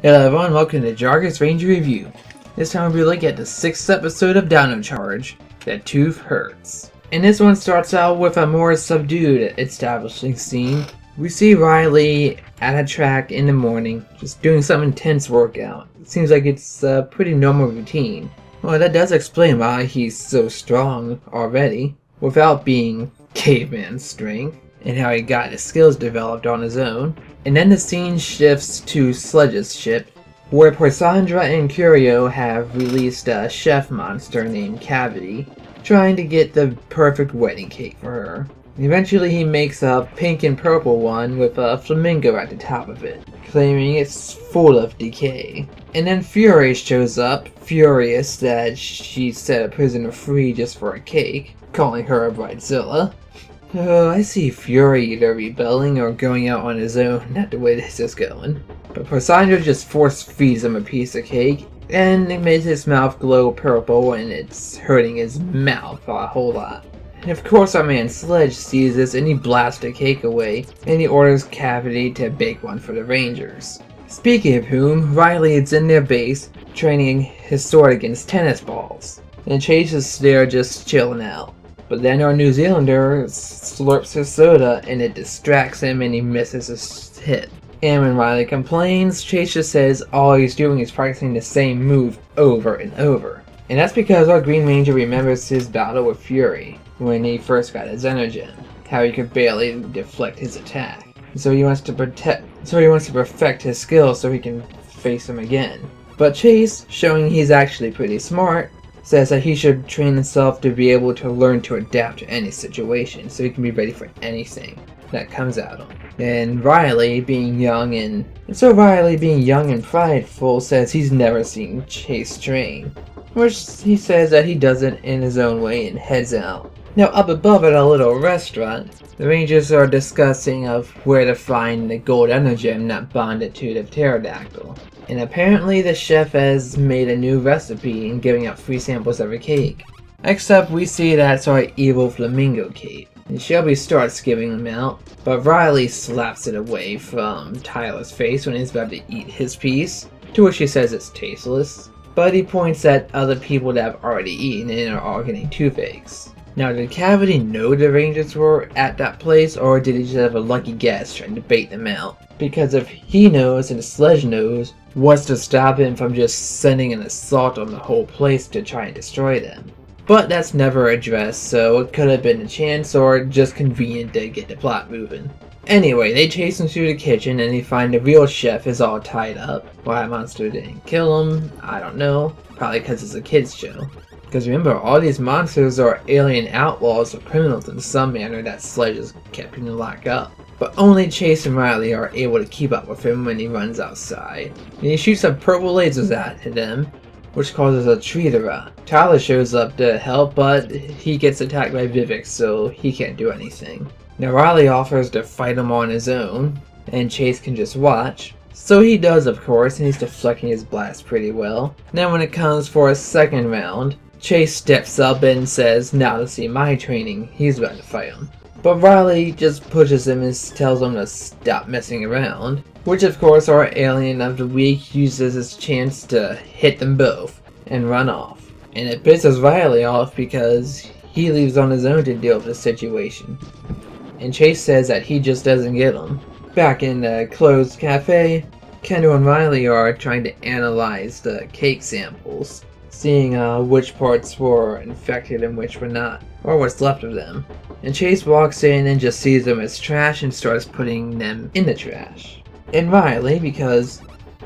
Hello everyone, welcome to Jargus Ranger Review. This time we'll look at the 6th episode of Dino Charge, The Tooth Hurts. And this one starts out with a more subdued establishing scene. We see Riley at a track in the morning, just doing some intense workout. It seems like it's a pretty normal routine. Well, that does explain why he's so strong already, without being caveman strength, and how he got his skills developed on his own. And then the scene shifts to Sledge's ship, where Porsandra and Curio have released a chef monster named Cavity, trying to get the perfect wedding cake for her. Eventually he makes a pink and purple one with a flamingo at the top of it, claiming it's full of decay. And then Fury shows up, furious that she set a prisoner free just for a cake, calling her a bridezilla. Oh, I see Fury either rebelling or going out on his own, not the way this is going. But Poseidon just force feeds him a piece of cake, and it makes his mouth glow purple and it's hurting his mouth a whole lot. And of course our man Sledge sees this and he blasts the cake away, and he orders Cavity to bake one for the Rangers. Speaking of whom, Riley is in their base, training his sword against tennis balls, and Chase is there just chilling out. But then our New Zealander slurps his soda and it distracts him and he misses his hit. And when Riley complains, Chase just says all he's doing is practicing the same move over and over. And that's because our Green Ranger remembers his battle with Fury when he first got his Energen, how he could barely deflect his attack. So he wants to perfect his skills so he can face him again. But Chase, showing he's actually pretty smart, says that he should train himself to be able to learn to adapt to any situation so he can be ready for anything that comes at him. And Riley, being young and prideful, says he's never seen Chase train, which he says that he does it in his own way and heads out. Now up above at a little restaurant, the Rangers are discussing of where to find the gold energem not bonded to the pterodactyl. And apparently the chef has made a new recipe and giving out free samples of a cake. Except we see that's our evil flamingo cake. And Shelby starts giving them out, but Riley slaps it away from Tyler's face when he's about to eat his piece, to which he says it's tasteless. But he points at other people that have already eaten and are all getting toothaches. Now, did Cavity know the Rangers were at that place, or did he just have a lucky guess trying to bait them out? Because if he knows and Sledge knows, what's to stop him from just sending an assault on the whole place to try and destroy them? But that's never addressed, so it could have been a chance or just convenient to get the plot moving. Anyway, they chase him through the kitchen and they find the real chef is all tied up. Why that monster didn't kill him, I don't know. Probably because it's a kids show. Because remember, all these monsters are alien outlaws or criminals in some manner that Sledge is keeping to lock up. But only Chase and Riley are able to keep up with him when he runs outside. And he shoots some purple lasers at them, which causes a tree to rot. Tyler shows up to help, but he gets attacked by Vivek, so he can't do anything. Now Riley offers to fight him on his own, and Chase can just watch. So he does, of course, and he's deflecting his blast pretty well. Then when it comes for a second round, Chase steps up and says, "Now to see my training." He's about to fight him. But Riley just pushes him and tells him to stop messing around, which of course our alien of the week uses his chance to hit them both and run off. And it pisses Riley off because he leaves on his own to deal with the situation. And Chase says that he just doesn't get him. Back in the closed cafe, Kendall and Riley are trying to analyze the cake samples, seeing which parts were infected and which were not, or what's left of them. And Chase walks in and just sees them as trash and starts putting them in the trash. And Riley, because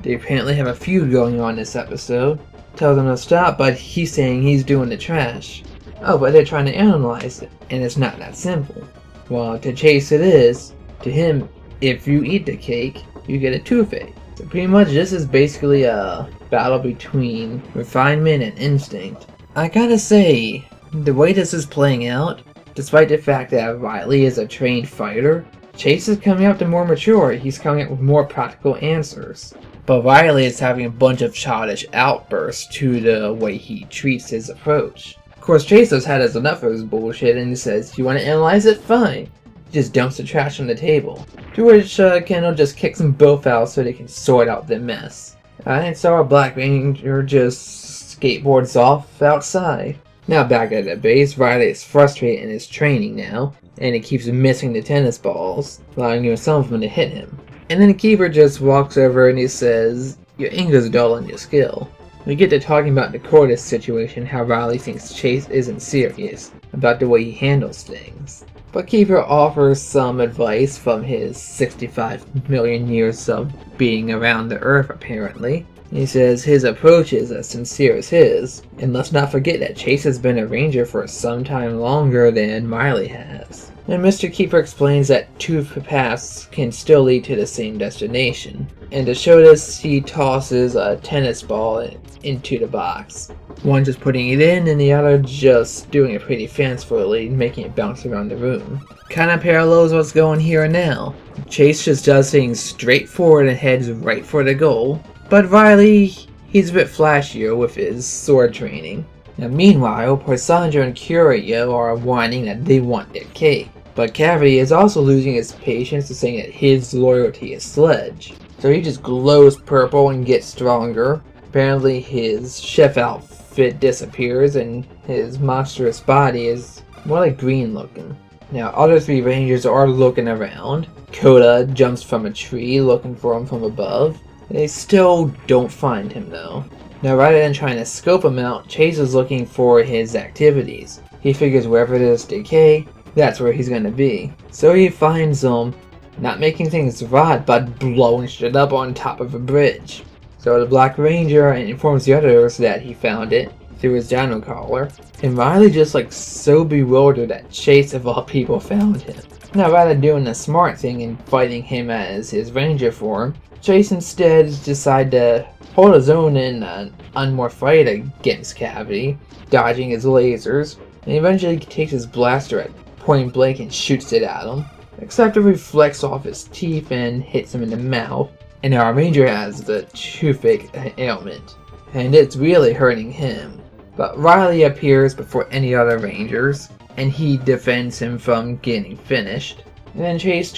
they apparently have a feud going on this episode, tells them to stop, but he's saying he's doing the trash. Oh, but they're trying to analyze it, and it's not that simple. Well, to Chase it is. To him, if you eat the cake, you get a toothache. So pretty much this is basically a battle between refinement and instinct. I gotta say, the way this is playing out, despite the fact that Riley is a trained fighter, Chase is coming out to more mature. He's coming up with more practical answers. But Riley is having a bunch of childish outbursts to the way he treats his approach. Of course, Chase has had enough of his bullshit and he says, "You want to analyze it? Fine." He just dumps the trash on the table. To which Kendall just kicks them both out so they can sort out their mess. And so our Black Ranger just skateboards off outside. Now back at the base, Riley is frustrated in his training now, and he keeps missing the tennis balls, allowing even some of them to hit him. And then the keeper just walks over and he says, "Your anger's dull on your skill." We get to talking about the Cordis situation, how Riley thinks Chase isn't serious about the way he handles things. But Keeper offers some advice from his 65 million years of being around the Earth apparently. He says his approach is as sincere as his, and let's not forget that Chase has been a ranger for some time longer than Riley has. And Mr. Keeper explains that two paths can still lead to the same destination. And to show this, he tosses a tennis ball into the box. One just putting it in, and the other just doing it pretty fancifully, making it bounce around the room. Kinda parallels what's going here and now. Chase just does things straight forward and heads right for the goal. But Riley, he's a bit flashier with his sword training. Now meanwhile, Porsandra and Curio are whining that they want their cake. But Cavity is also losing his patience to saying that his loyalty is Sledge. So he just glows purple and gets stronger. Apparently his chef outfit disappears and his monstrous body is more like green looking. Now other three rangers are looking around. Coda jumps from a tree looking for him from above. They still don't find him though. Now rather than trying to scope him out, Chase is looking for his activities. He figures wherever there's decay, that's where he's gonna be. So he finds them, not making things rot, but blowing shit up on top of a bridge. So the Black Ranger informs the others that he found it through his Dino collar, and Riley just like so bewildered that Chase of all people found him. Now rather than doing the smart thing and fighting him as his ranger form, Chase instead decides to hold his own in an unmoored fight against Cavity, dodging his lasers, and eventually takes his blaster at point blank and shoots it at him, except it reflects off his teeth and hits him in the mouth. And our ranger has the toothache ailment, and it's really hurting him. But Riley appears before any other rangers, and he defends him from getting finished. And then Chase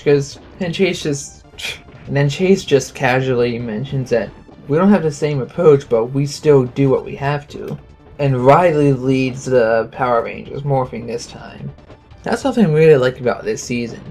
just casually mentions that we don't have the same approach, but we still do what we have to. And Riley leads the Power Rangers, morphing this time. That's something I really like about this season.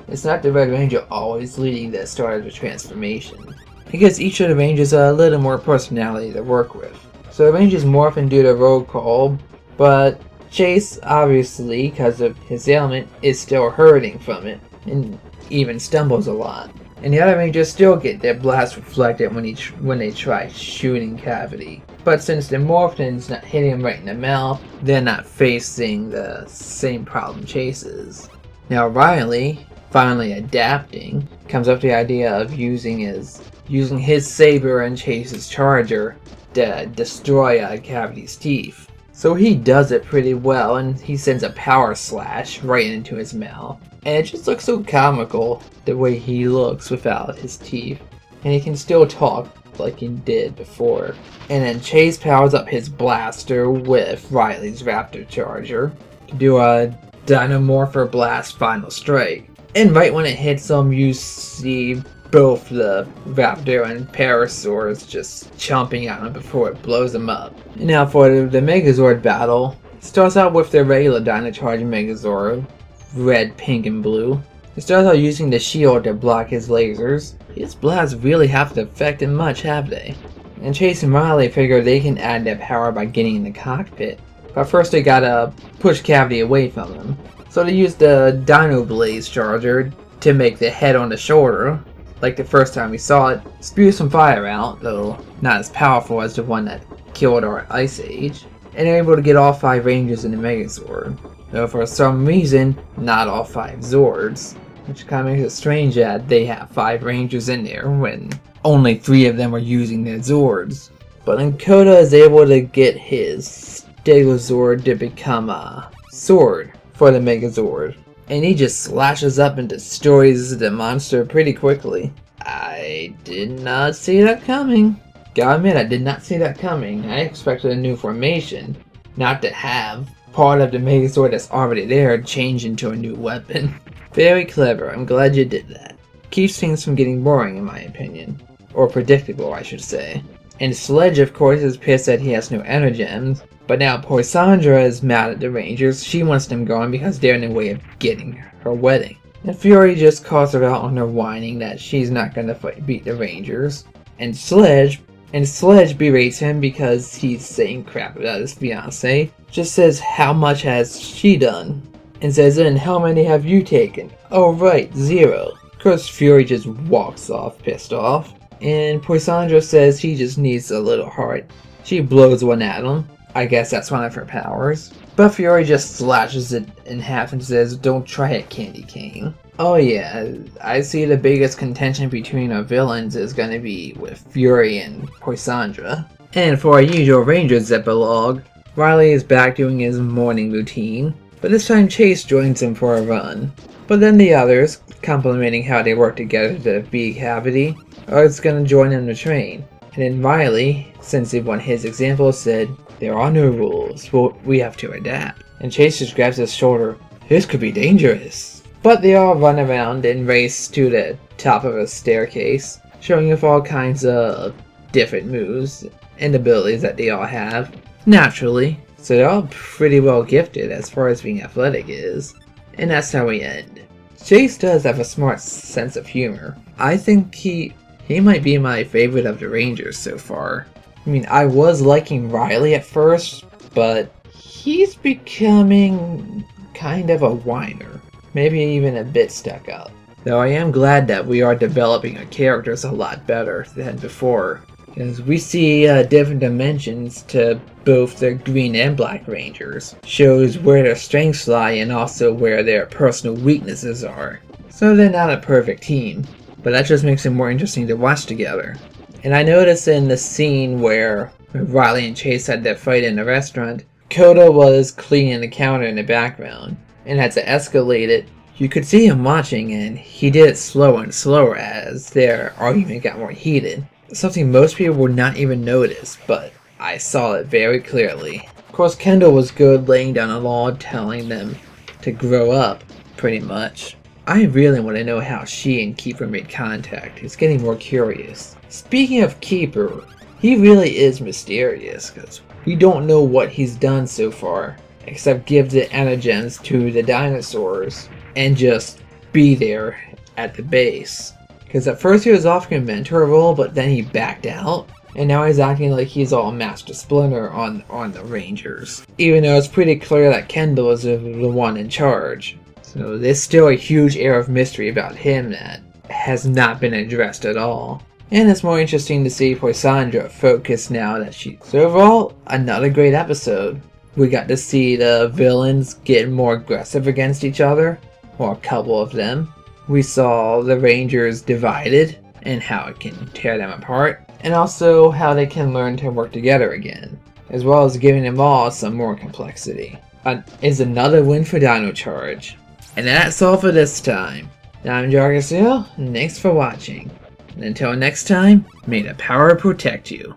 It's not the Red Ranger always leading the start of the transformation. It gives each of the Rangers a little more personality to work with. So the Rangers morph and do the roll call, but Chase, obviously, because of his ailment, is still hurting from it, and even stumbles a lot. And the other Rangers still get their blast reflected when they try shooting Cavity. But since the Morphin's not hitting him right in the mouth, they're not facing the same problem Chase is. Now Riley, finally adapting, comes up with the idea of using his saber and Chase's charger to destroy Cavity's teeth. So he does it pretty well, and he sends a power slash right into his mouth. And it just looks so comical the way he looks without his teeth. And he can still talk like he did before. And then Chase powers up his blaster with Riley's Raptor Charger to do a Dinomorpher Blast Final Strike. And right when it hits him, you see both the Raptor and Parasaurs just chomping at him before it blows him up. Now for the Megazord battle, it starts out with the regular Dino Charge Megazord, red, pink, and blue. It starts out using the shield to block his lasers. His blasts really haven't affected much, have they? And Chase and Riley figure they can add their power by getting in the cockpit. But first they gotta push Cavity away from him. So they use the Dino Blaze Charger to make the head on the shoulder, like the first time we saw it, spew some fire out, though not as powerful as the one that killed our Ice Age, and they're able to get all 5 Rangers in the Megazord. Though for some reason, not all 5 Zords, which kind of makes it strange that they have 5 Rangers in there when only 3 of them are using their Zords. But then Coda is able to get his Stegozord to become a sword for the Megazord, and he just slashes up and destroys the monster pretty quickly. I did not see that coming. Gotta admit, I did not see that coming. I expected a new formation, not to have part of the Megazord that's already there change into a new weapon. Very clever, I'm glad you did that. Keeps things from getting boring in my opinion. Or predictable, I should say. And Sledge, of course, is pissed that he has no energems. But now Poisandra is mad at the Rangers. She wants them gone because they're in the way of getting her wedding. And Fury just calls her out on her whining that she's not gonna beat the Rangers. And Sledge berates him because he's saying crap about his fiancée. Just says how much has she done. And says, and how many have you taken? Oh right, 0. Of course Fury just walks off pissed off. And Poisandra says he just needs a little heart. She blows one at him. I guess that's one of her powers. But Fury just slashes it in half and says, don't try it, Candy Cane. Oh yeah, I see the biggest contention between our villains is gonna be with Fury and Poisandra. And for our usual Rangers epilogue, Riley is back doing his morning routine, but this time Chase joins him for a run. But then the others, complimenting how they work together to beat Cavity, are gonna join in the train. And then Riley, since he won his example, said, there are no rules, well, we have to adapt. And Chase just grabs his shoulder, this could be dangerous. But they all run around and race to the top of a staircase, showing off all kinds of different moves and abilities that they all have, naturally. So they're all pretty well gifted as far as being athletic is. And that's how we end. Chase does have a smart sense of humor. I think he might be my favorite of the Rangers so far. I mean, I was liking Riley at first, but he's becoming kind of a whiner. Maybe even a bit stuck up. Though I am glad that we are developing our characters a lot better than before. Because we see different dimensions to both the Green and Black Rangers. Shows where their strengths lie and also where their personal weaknesses are. So they're not a perfect team, but that just makes them more interesting to watch together. And I noticed in the scene where Riley and Chase had their fight in the restaurant, Koda was cleaning the counter in the background. And as it escalated, you could see him watching, and he did it slower and slower as their argument got more heated. Something most people would not even notice, but I saw it very clearly. Of course, Kendall was good laying down a law telling them to grow up, pretty much. I really want to know how she and Keeper made contact. It's getting more curious. Speaking of Keeper, he really is mysterious, because we don't know what he's done so far, except give the energems to the dinosaurs, and just be there at the base. Because at first he was offering a mentor role, but then he backed out, and now he's acting like he's all Master Splinter on the Rangers. Even though it's pretty clear that Kendall is the one in charge. So there's still a huge air of mystery about him that has not been addressed at all. And it's more interesting to see Poisandra focus now that she's... So overall, another great episode. We got to see the villains get more aggressive against each other, or a couple of them. We saw the Rangers divided, and how it can tear them apart, and also how they can learn to work together again, as well as giving them all some more complexity. Is another win for Dino Charge. And that's all for this time. I'm Jargus Ranger, and thanks for watching. And until next time, may the power protect you.